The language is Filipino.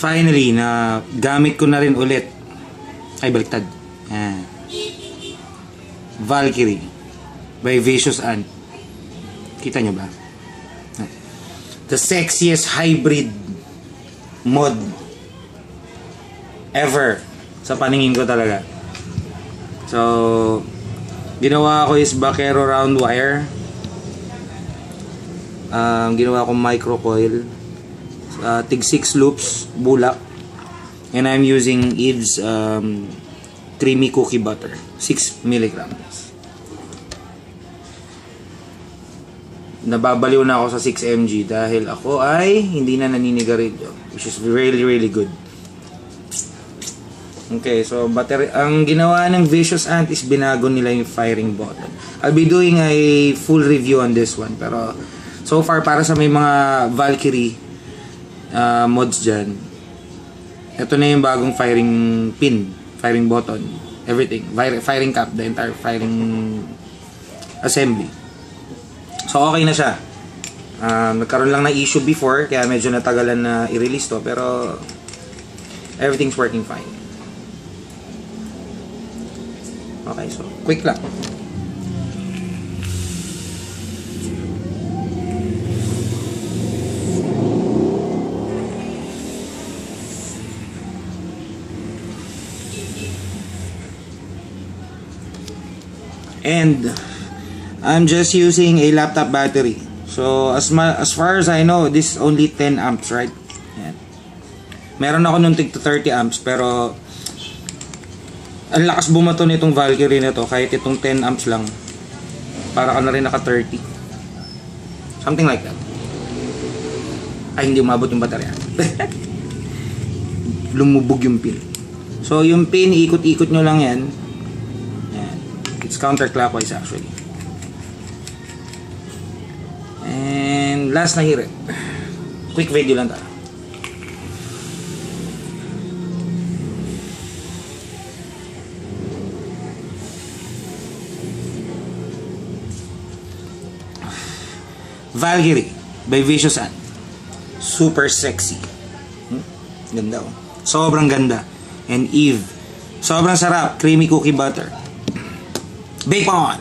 finally, na gamit ko na rin ulit. Ay, baliktad. Valkyrie by Vicious Ant. Kita nyo ba? The sexiest hybrid mod ever sa paningin ko talaga. So, ginawa ko is Vaquero round wire. Ginawa ko micro coil. Tig 6 loops, bulak. And I'm using Eve's creamy cookie butter. 6 milligrams. Nababaliw na ako sa 6mg dahil ako ay hindi na naninigarilyo, which is really really good. Okay, so battery, ang ginawa ng Vicious Ant is binago nila yung firing button. I'll be doing a full review on this one, pero so far para sa may mga Valkyrie mods dyan, ito na yung bagong firing pin, firing button, everything, firing cap, the entire firing assembly. So okay na siya. Nagkaroon lang na issue before, kaya medyo natagalan na i-release to, pero everything's working fine. Okay, so quick lang. And I'm just using a laptop battery. So as far as I know, this is only 10 amps, right? Yan. Meron ako nung tig to 30 amps, pero ang lakas bumato nitong Valkyrie na to, kahit itong 10 amps lang. Para ka na rin naka 30. Something like that. Ay, hindi umabot yung baterya. Lumubog yung pin. So yung pin, ikot-ikot nyo lang yan. It's counterclockwise actually. And last na hirit. Quick video lang tayo. Valkyrie by Vicious Ant. Super sexy. Ganda oh. Sobrang ganda. And Eve. Sobrang sarap. Creamy cookie butter. Bake on!